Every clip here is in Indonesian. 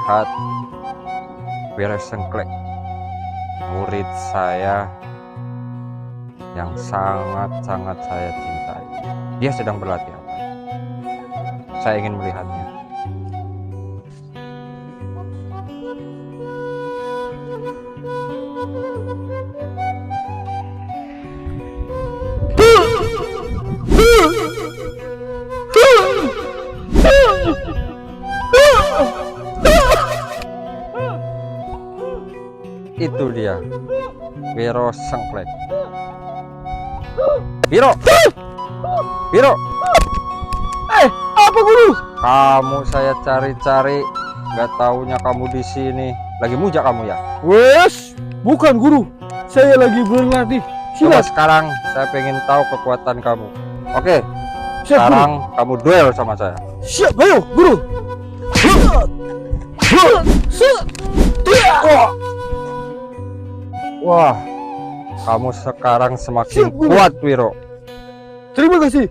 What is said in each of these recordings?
melihat Wiro Sengklek, murid saya yang sangat-sangat saya cintai. Dia sedang berlatih apa? Saya ingin melihatnya. Itu dia, Wiro Sengklek. Wiro, Wiro. Apa guru? Kamu saya cari-cari, nggak taunya kamu di sini. Lagi mujak kamu ya? Wes, bukan guru. Saya lagi berlatih Coba silat. sekarang saya pengen tahu kekuatan kamu. Oke, Siap, sekarang kamu duel sama saya. Siap, ayo guru. Wah, kamu sekarang semakin Siap, Guru. kuat, Wiro. Terima kasih.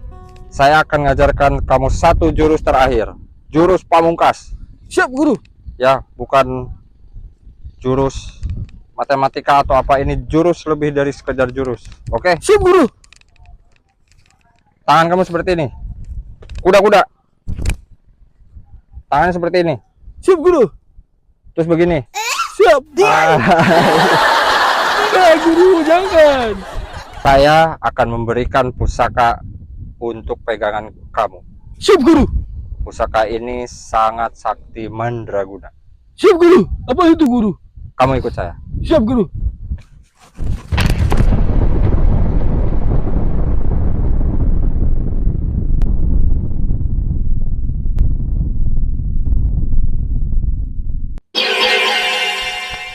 Saya akan ngajarkan kamu satu jurus terakhir, jurus pamungkas. Siap guru. Ya, bukan jurus matematika atau apa, ini jurus lebih dari sekedar jurus. Oke, Siap guru. tangan kamu seperti ini. Kuda-kuda. Tangannya seperti ini. Siap guru. Terus begini. Siap. Guru, jangan. Saya akan memberikan pusaka untuk pegangan kamu. Siap guru. Pusaka ini sangat sakti mandraguna. Siap guru. Apa itu guru? Kamu ikut saya. Siap guru.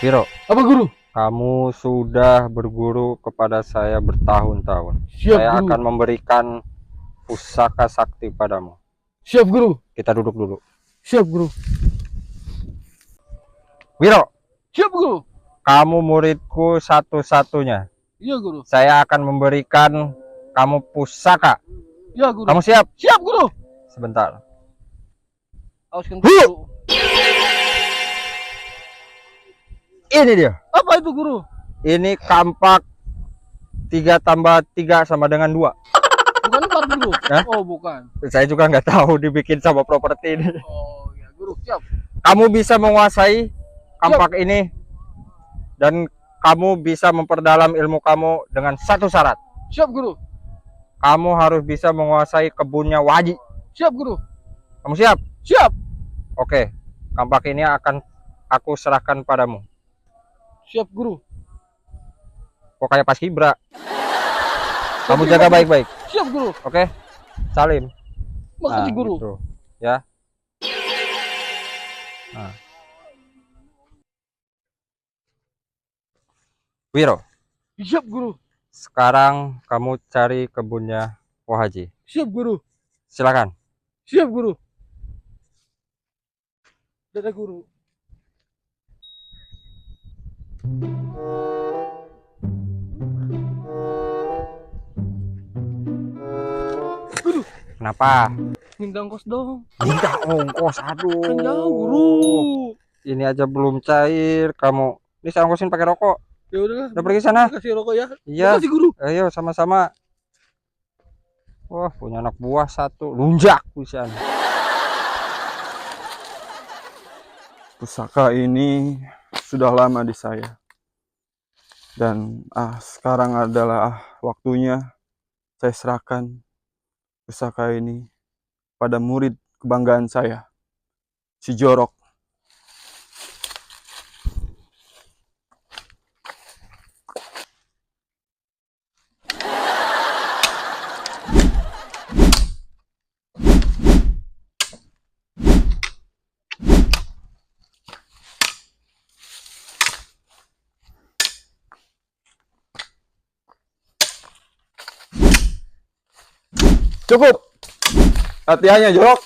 Wiro, Apa guru? kamu sudah berguru kepada saya bertahun-tahun. Siap Saya guru. akan memberikan pusaka sakti padamu. Siap guru. Kita duduk dulu. Siap guru. Wiro, Siap guru. kamu muridku satu-satunya. Iya guru. Saya akan memberikan kamu pusaka. Iya guru. Kamu siap? Siap guru. Sebentar. Awaskan guru. Ini dia. Apa itu guru? Ini kampak 3 tambah 3 sama dengan 2. Bukan 4 guru. Hah? Oh bukan. Saya juga nggak tahu dibikin sama properti ini. Oh ya guru. Siap. Kamu bisa menguasai kampak ini dan kamu bisa memperdalam ilmu kamu dengan satu syarat. Siap guru. Kamu harus bisa menguasai kebunnya Waji. Siap guru. Kamu siap? Siap. Oke. Kampak ini akan aku serahkan padamu. Siap guru. Kok kayak pas Kibra. Kamu jaga baik-baik. Siap guru. Oke? Salim. Makasih guru. Gitu. Ya. Nah. Wiro, Siap guru. sekarang kamu cari kebunnya Wahaji. Siap guru. Silakan. Siap guru. Dadah guru. Guru, Kenapa? minta ongkos dong. Minta ongkos, aduh. Kan jauh guru. Ini aja belum cair, kamu. Ini saya ongkosin pakai rokok. Ya udahlah. Udah pergi sana. Kasih rokok ya. Iya. Makasih guru. Ayo sama-sama. Wah, punya anak buah satu. Lunjak pisan. Pusaka ini sudah lama di saya. Dan sekarang adalah waktunya saya serahkan pusaka ini pada murid kebanggaan saya, si Jorok. Cukup. Latihannya, Jorok.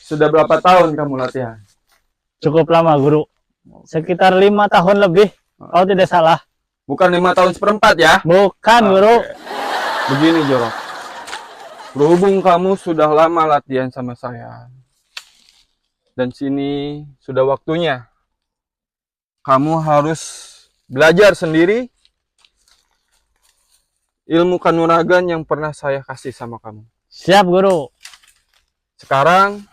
Sudah berapa tahun kamu latihan? Cukup lama guru, sekitar 5 tahun lebih kalau tidak salah. Bukan 5 tahun seperempat ya? Bukan guru. Oke. Begini Jorok, berhubung kamu sudah lama latihan sama saya, Dan sini sudah waktunya kamu harus belajar sendiri ilmu kanuragan yang pernah saya kasih sama kamu. Siap, Guru. Sekarang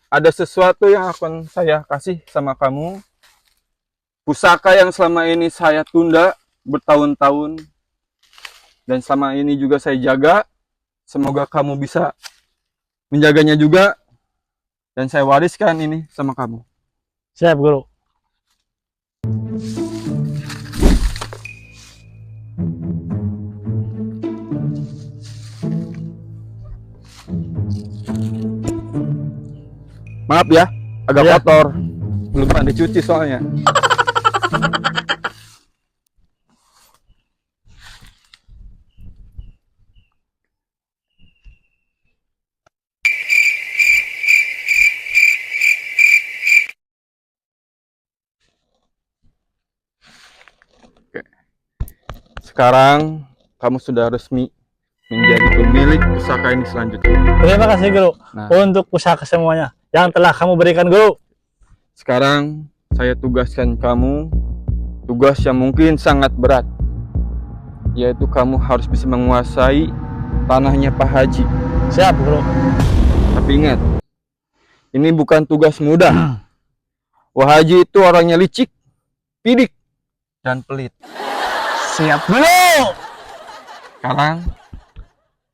ada sesuatu yang akan saya kasih sama kamu. Pusaka yang selama ini saya tunda bertahun-tahun dan selama ini juga saya jaga. Semoga kamu bisa menjaganya juga. Dan saya wariskan ini sama kamu. Siap, Guru. Maaf ya, agak Ya. kotor. Belum pernah dicuci soalnya. Oke. Sekarang kamu sudah resmi menjadi pemilik pusaka ini selanjutnya. Terima kasih, Guru, Nah, untuk pusaka semuanya yang telah kamu berikan, Guru. sekarang saya tugaskan kamu tugas yang mungkin sangat berat, yaitu kamu harus bisa menguasai tanahnya Pak Haji. Siap, Guru. Tapi ingat, ini bukan tugas mudah. Wah Haji itu orangnya licik, pidik, dan pelit. Siap, Guru. Sekarang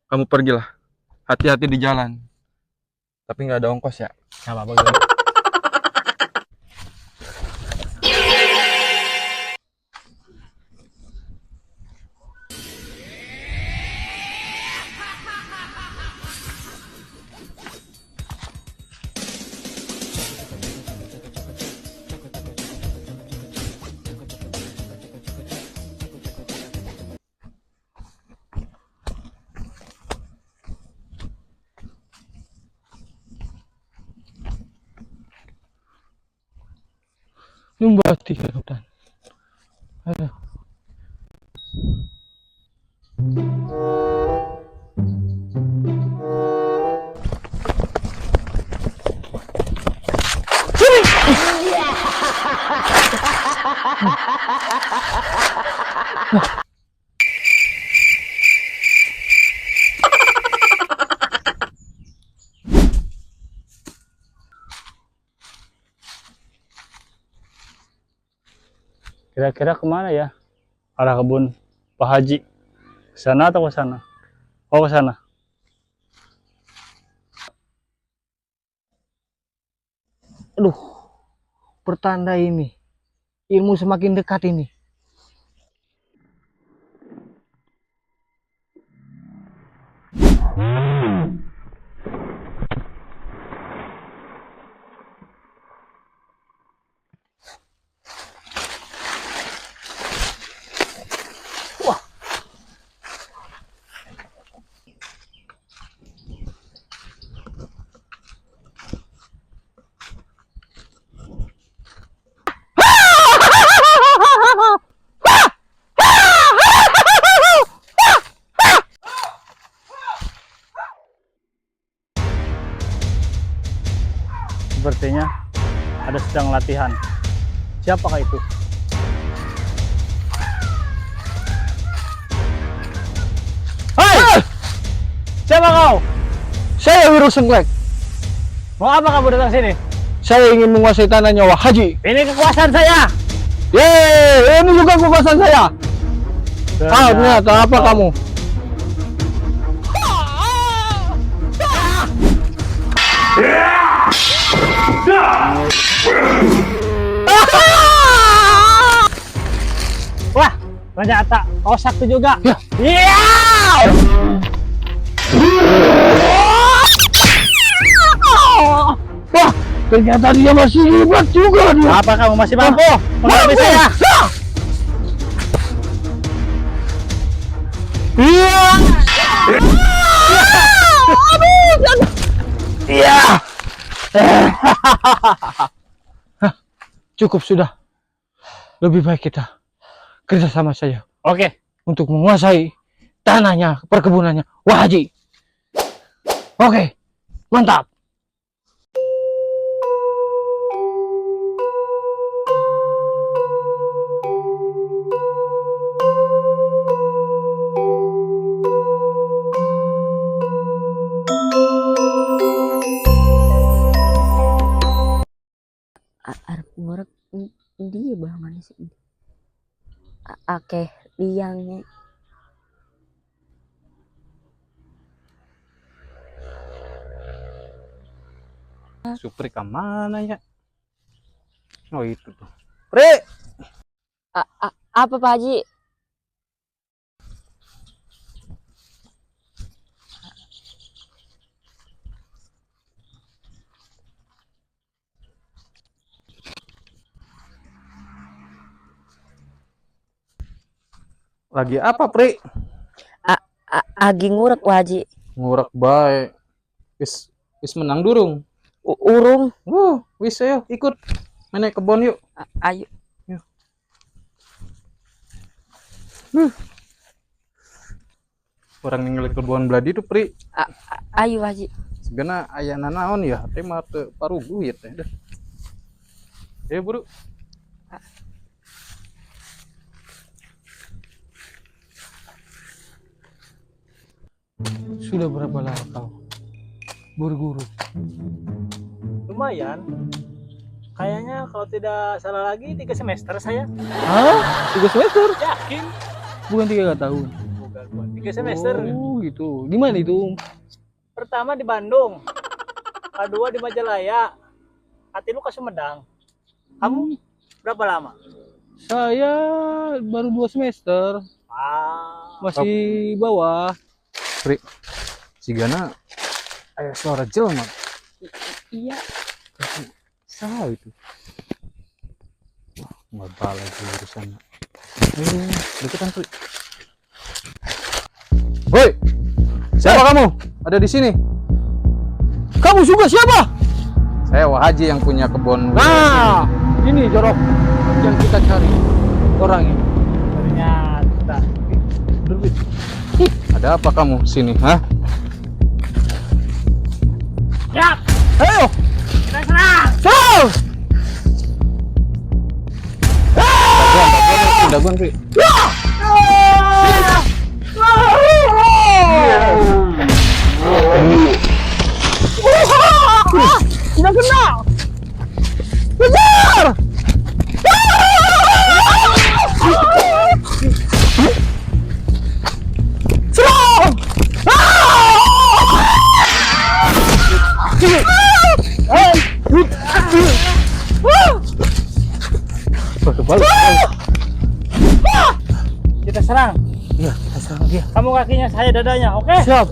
kamu pergilah, hati-hati di jalan. Tapi nggak ada ongkos ya. Nggak apa-apa, Guru. Numbati kan hutan. Aduh. Kira-kira kemana ya arah kebun Pak Haji? Ke sana atau ke sana? Oh, ke sana. Aduh, pertanda ini. Ilmu semakin dekat ini. Sepertinya ada sedang latihan. Siapakah itu? Hei! Siapa kau? Saya Wiro Senglek. Mau apa kamu datang sini? Saya ingin menguasai tanahnya Wah Haji. Ini kekuasaan saya. Yeay, ini juga kekuasaan saya. Ternyata apa kamu? Wah, ternyata kau sakti juga. Ya. Iya. Wah, ternyata dia masih hebat juga dia. Apa kamu masih mampu menghadapi saya? Iya. Iya. Cukup sudah. Lebih baik kita kerjasama saja Oke, untuk menguasai tanahnya, perkebunannya Wah Haji. Oke, mantap. akeh liangnya. Supri kemana ya? Oh itu tuh. Pri! Apa Pak Haji? Lagi apa, Pri? Agi ngurek Pak Haji. Ngurak baik. Wis menang durung. Urung. Wis ayo ikut. Main kebon yuk. Ayo. Orang ninggalin kebon beladi tuh, Pri. Ayo Pak Haji. Segana aya nanaon ya, teh mah teu parugu ya teh. Ayo buru. Sudah berapa lama kau berguru? Lumayan. Kayaknya kalau tidak salah lagi 3 semester saya. Hah? 3 semester? Yakin? Bukan 3 tahun. Bukan. 3 semester. Oh gitu. Di mana itu? Pertama di Bandung. Kedua di Majalaya. Hati lu ke Sumedang. Kamu berapa lama? Saya baru 2 semester. Masih bawah. Pri. Sigana aya suara jelema. Iya. Saha itu? Wah, enggak bala urusan. Deketan, Pri. Woi. Siapa kamu? Ada di sini. Kamu juga siapa? Saya Wah Haji yang punya kebun. Nah, ini jorok yang kita cari orangnya. Ternyata. Ada apa kamu sini, hah? Ya, Ayo, kita serang. Dagon, Pri. tidak kena. Kejar! Serang! Kita serang. Iya, serang dia. Kamu kakinya, saya dadanya. Oke? Siap.